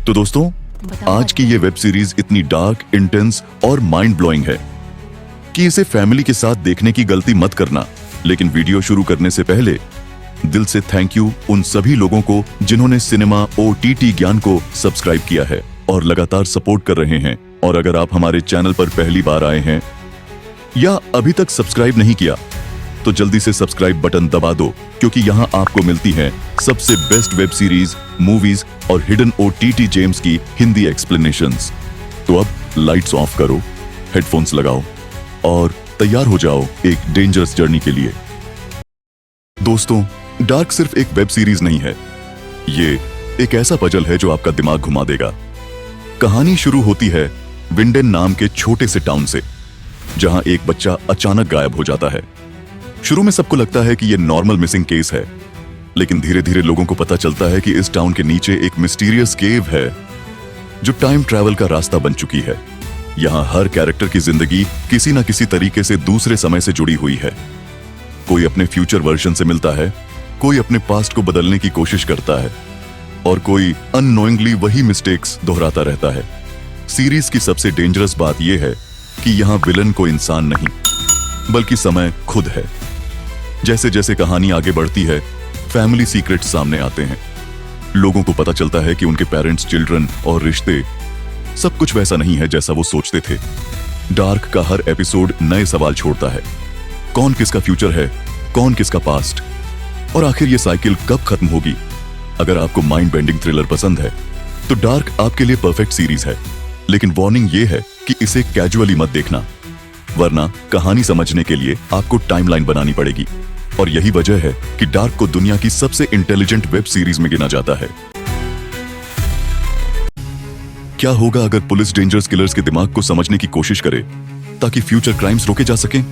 तो दोस्तों, आज की ये वेब सीरीज इतनी डार्क, इंटेंस और माइंड ब्लोइंग है कि इसे फैमिली के साथ देखने की गलती मत करना। लेकिन वीडियो शुरू करने से पहले दिल से थैंक यू उन सभी लोगों को जिन्होंने सिनेमा OTT ज्ञान को सब्सक्राइब किया है और लगातार सपोर्ट कर रहे हैं। और अगर आप हमारे चैनल पर पहली बार आए हैं या अभी तक सब्सक्राइब नहीं किया तो जल्दी से सब्सक्राइब बटन दबा दो, क्योंकि यहाँ आपको मिलती है सबसे बेस्ट वेब सीरीज, मूवीज और हिडन OTT जेम्स की हिंदी एक्सप्लेनेशंस। तो अब लाइट्स ऑफ करो, हेडफोन्स लगाओ और तैयार हो जाओ एक डेंजरस जर्नी के लिए। दोस्तों, डार्क सिर्फ एक वेब सीरीज नहीं है, ये एक ऐसा पजल है जो आपका दिमाग घुमा देगा। कहानी शुरू होती है विंडेन नाम के छोटे से टाउन से, जहां एक बच्चा अचानक गायब हो जाता है। शुरू में सबको लगता है कि यह नॉर्मल मिसिंग केस है, लेकिन धीरे धीरे लोगों को पता चलता है कि इस टाउन के नीचे एक मिस्टीरियस केव है जो टाइम ट्रैवल का रास्ता बन चुकी है। यहाँ हर कैरेक्टर की जिंदगी किसी न किसी तरीके से दूसरे समय से जुड़ी हुई है। कोई अपने फ्यूचर वर्जन से मिलता है, कोई अपने पास्ट को बदलने की कोशिश करता है और कोई अननोइंगली वही मिस्टेक्स दोहराता रहता है। सीरीज की सबसे डेंजरस बात यह है कि यहाँ विलन को इंसान नहीं बल्कि समय खुद है। जैसे जैसे कहानी आगे बढ़ती है, फैमिली सीक्रेट्स सामने आते हैं। लोगों को पता चलता है कि उनके पेरेंट्स, चिल्ड्रन और रिश्ते सब कुछ वैसा नहीं है जैसा वो सोचते थे। डार्क का हर एपिसोड नए सवाल छोड़ता है। कौन किसका फ्यूचर है, कौन किसका पास्ट, और आखिर ये साइकिल कब खत्म होगी। अगर आपको माइंड बेंडिंग थ्रिलर पसंद है तो डार्क आपके लिए परफेक्ट सीरीज है। लेकिन वार्निंग ये है कि इसे कैजुअली मत देखना, वरना कहानी समझने के लिए आपको टाइमलाइन बनानी पड़ेगी। और यही वजह है कि डार्क को दुनिया की सबसे इंटेलिजेंट वेब सीरीज में गिना जाता है। क्या होगा अगर पुलिस डेंजरस किलर्स के दिमाग को समझने की कोशिश करे ताकि फ्यूचर क्राइम्स रोके जा सकें?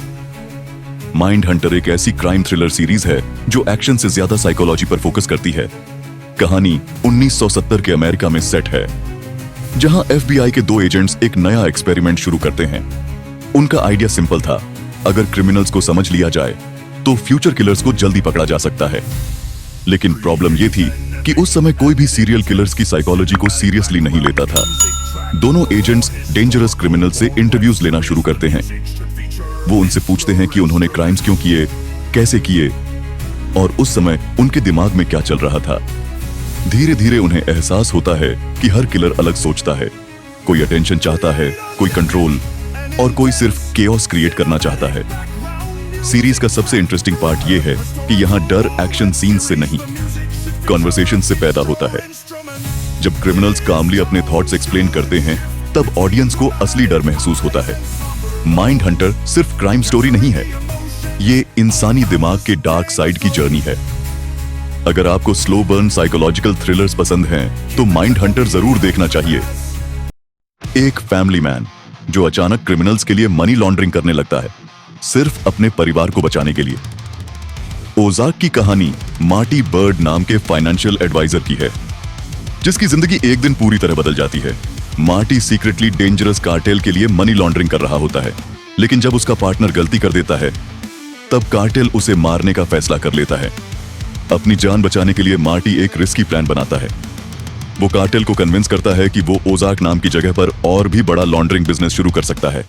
माइंड हंटर एक ऐसी क्राइम थ्रिलर सीरीज है जो एक्शन से ज्यादा साइकोलॉजी पर फोकस करती है। कहानी 1970 के अमेरिका में सेट है, जहां FBI के 2 एजेंट्स एक नया एक्सपेरिमेंट शुरू करते हैं। उनका आइडिया सिंपल था, अगर क्रिमिनल्स को समझ लिया जाए तो फ्यूचर किलर्स को जल्दी पकड़ा जा सकता है। लेकिन प्रॉब्लम यह थी कि उस समय कोई भी सीरियल किलर्स की साइकोलॉजी को सीरियसली नहीं लेता था। दोनों एजेंट्स डेंजरस क्रिमिनल से इंटरव्यूज लेना शुरू करते हैं। वो उनसे पूछते हैं कि उन्होंने क्राइम्स क्यों किए, कैसे किए और उस समय उनके दिमाग में क्या चल रहा था। धीरे धीरे उन्हें एहसास होता है कि हर किलर अलग सोचता है। कोई अटेंशन चाहता है, कोई कंट्रोल और कोई सिर्फ केओस क्रिएट करना चाहता है। सीरीज का सबसे इंटरेस्टिंग पार्ट यह है कि यहाँ डर एक्शन सीन से नहीं, कॉन्वर्सेशन से पैदा होता है। जब क्रिमिनल्स कामली अपने थॉट्स एक्सप्लेन करते हैं, तब ऑडियंस को असली डर महसूस होता है। माइंड हंटर सिर्फ क्राइम स्टोरी नहीं है, ये इंसानी दिमाग के डार्क साइड की जर्नी है। अगर आपको स्लो बर्न साइकोलॉजिकल थ्रिलर्स पसंद हैं, तो माइंड हंटर जरूर देखना चाहिए। एक फैमिली मैन जो अचानक क्रिमिनल्स के लिए मनी लॉन्ड्रिंग करने लगता है, सिर्फ अपने परिवार को बचाने के लिए। ओजार्क की कहानी मार्टी बर्ड नाम के फाइनेंशियल एडवाइजर की है, जिसकी जिंदगी एक दिन पूरी तरह बदल जाती है। मार्टी सीक्रेटली डेंजरस कार्टेल के लिए मनी लॉन्ड्रिंग कर रहा होता है, लेकिन जब उसका पार्टनर गलती कर देता है, तब कार्टेल उसे मारने का फैसला कर लेता है। अपनी जान बचाने के लिए मार्टी एक रिस्की प्लान बनाता है। वो कार्टेल को कन्विंस करता है कि वो ओजार्क नाम की जगह पर और भी बड़ा लॉन्ड्रिंग बिजनेस शुरू कर सकता है।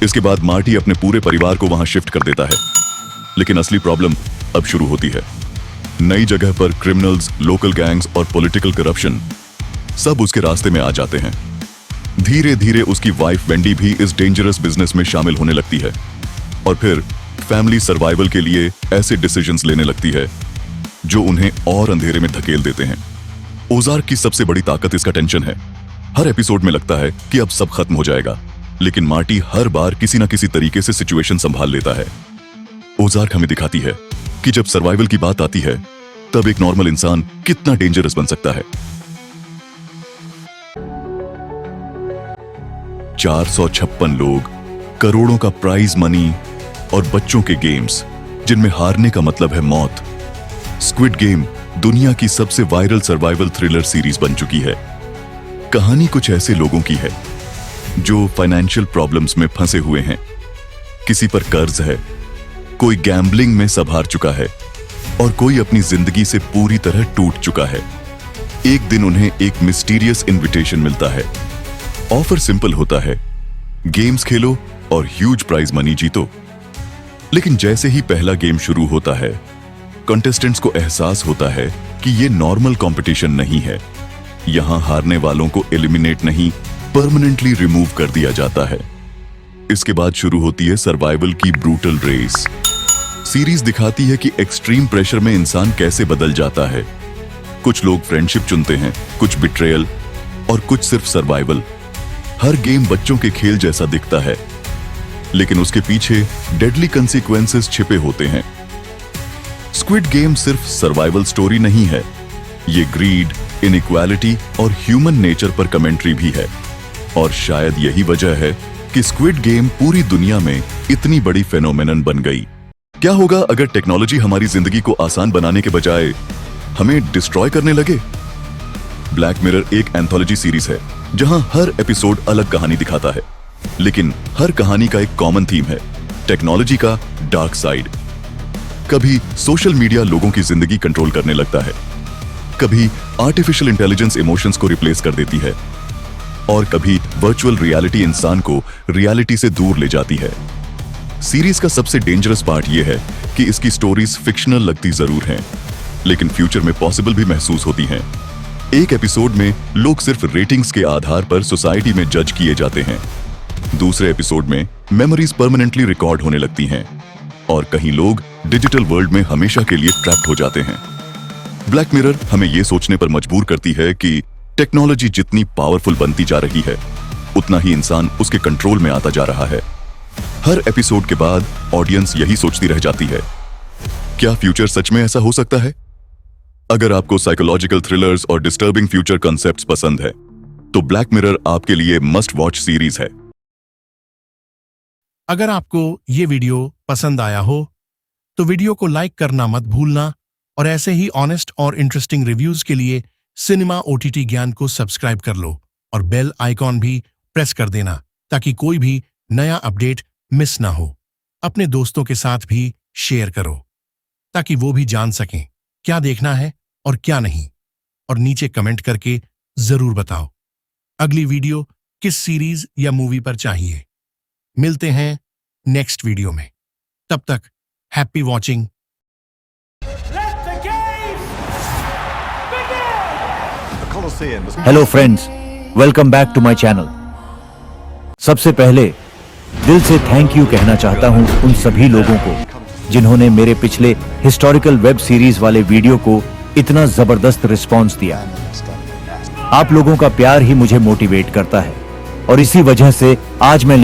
इसके बाद मार्टी अपने पूरे परिवार को वहां शिफ्ट कर देता है। लेकिन असली प्रॉब्लम अब शुरू होती है। नई जगह पर क्रिमिनल्स, लोकल गैंग्स और पॉलिटिकल करप्शन सब उसके रास्ते में आ जाते हैं। धीरे धीरे उसकी वाइफ वेंडी भी इस डेंजरस बिजनेस में शामिल होने लगती है और फिर फैमिली सर्वाइवल के लिए ऐसे डिसीजंस लेने लगती है जो उन्हें और अंधेरे में धकेल देते हैं। ओजार्क की सबसे बड़ी ताकत इसका टेंशन है। हर एपिसोड में लगता है कि अब सब खत्म हो जाएगा, लेकिन मार्टी हर बार किसी न किसी तरीके से सिचुएशन संभाल लेता है। ओजार्क हमें दिखाती है कि जब सर्वाइवल की बात आती है, तब एक नॉर्मल इंसान कितना डेंजरस बन सकता है। 456 लोग, करोड़ों का प्राइज मनी और बच्चों के गेम्स जिनमें हारने का मतलब है मौत। स्क्विड गेम दुनिया की सबसे वायरल सर्वाइवल थ्रिलर सीरीज बन चुकी है। कहानी कुछ ऐसे लोगों की है जो फाइनेंशियल प्रॉब्लम्स में फंसे हुए हैं। किसी पर कर्ज है, कोई गैम्बलिंग में सब हार चुका है और कोई अपनी जिंदगी से पूरी तरह टूट चुका है। एक दिन उन्हें एक मिस्टीरियस इनविटेशन मिलता है। ऑफर सिंपल होता है, गेम्स खेलो और ह्यूज प्राइज मनी जीतो। लेकिन जैसे ही पहला गेम शुरू होता है, कंटेस्टेंट्स को एहसास होता है कि ये नॉर्मल कंपटीशन नहीं है। यहां हारने वालों को एलिमिनेट नहीं, परमानेंटली रिमूव कर दिया जाता है। इसके बाद शुरू होती है सर्वाइवल की ब्रूटल रेस। सीरीज दिखाती है कि एक्सट्रीम प्रेशर में इंसान कैसे बदल जाता है। कुछ लोग फ्रेंडशिप चुनते हैं, कुछ बिट्रेयल और कुछ सिर्फ सर्वाइवल। हर गेम बच्चों के खेल जैसा दिखता है, लेकिन उसके पीछे डेडली कंसीक्वेंसेस छिपे होते हैं। स्क्विड गेम सिर्फ सर्वाइवल स्टोरी नहीं है, ये ग्रीड, इनइक्वालिटी और ह्यूमन नेचर पर कमेंट्री भी है। और शायद यही वजह है कि स्क्विड गेम पूरी दुनिया में इतनी बड़ी फेनोमेनन बन गई। क्या होगा अगर टेक्नोलॉजी हमारी जिंदगी को आसान बनाने के बजाय हमें डिस्ट्रॉय करने लगे? ब्लैक मिरर एक एंथोलॉजी सीरीज है जहां हर एपिसोड अलग कहानी दिखाता है, लेकिन हर कहानी का एक कॉमन थीम है, टेक्नोलॉजी का डार्क साइड। कभी सोशल मीडिया लोगों की जिंदगी कंट्रोल करने लगता है, कभी आर्टिफिशियल इंटेलिजेंस इमोशंस को रिप्लेस कर देती है, और कभी वर्चुअल रियलिटी इंसान को रियलिटी से दूर ले जाती है। सीरीज का सबसे डेंजरस पार्ट यह है कि इसकी स्टोरीज फिक्शनल लगती जरूर हैं, लेकिन फ्यूचर में पॉसिबल भी महसूस होती हैं। एक एपिसोड में लोग सिर्फ रेटिंग्स के आधार पर सोसाइटी में जज किए जाते हैं। दूसरे एपिसोड में मेमोरीज परमानेंटली रिकॉर्ड होने लगती हैं, और कहीं लोग डिजिटल वर्ल्ड में हमेशा के लिए ट्रैप्ड हो जाते हैं। ब्लैक मिरर हमें यह सोचने पर मजबूर करती है कि टेक्नोलॉजी जितनी पावरफुल बनती जा रही है, उतना ही इंसान उसके कंट्रोल में आता जा रहा है। हर एपिसोड के बाद ऑडियंस यही सोचती रह जाती है, क्या फ्यूचर सच में ऐसा हो सकता है? अगर आपको साइकोलॉजिकल थ्रिलर्स और डिस्टर्बिंग फ्यूचर कॉन्सेप्ट्स पसंद है, तो ब्लैक मिरर आपके लिए मस्ट वॉच सीरीज है। अगर आपको ये वीडियो पसंद आया हो तो वीडियो को लाइक करना मत भूलना, और ऐसे ही ऑनेस्ट और इंटरेस्टिंग रिव्यूज के लिए सिनेमा OTT ज्ञान को सब्सक्राइब कर लो और बेल आइकॉन भी प्रेस कर देना, ताकि कोई भी नया अपडेट मिस ना हो। अपने दोस्तों के साथ भी शेयर करो ताकि वो भी जान सकें क्या देखना है और क्या नहीं, और नीचे कमेंट करके जरूर बताओ अगली वीडियो किस सीरीज या मूवी पर चाहिए। मिलते हैं नेक्स्ट वीडियो में, तब तक happy watching. Hello friends, welcome back to my channel. सबसे पहले दिल से थैंक यू कहना चाहता हूं उन सभी लोगों को जिन्होंने मेरे पिछले हिस्टोरिकल वेब सीरीज वाले वीडियो को इतना जबरदस्त रिस्पॉन्स दिया। आप लोगों का प्यार ही मुझे मोटिवेट करता है, और इसी वजह से आज मैं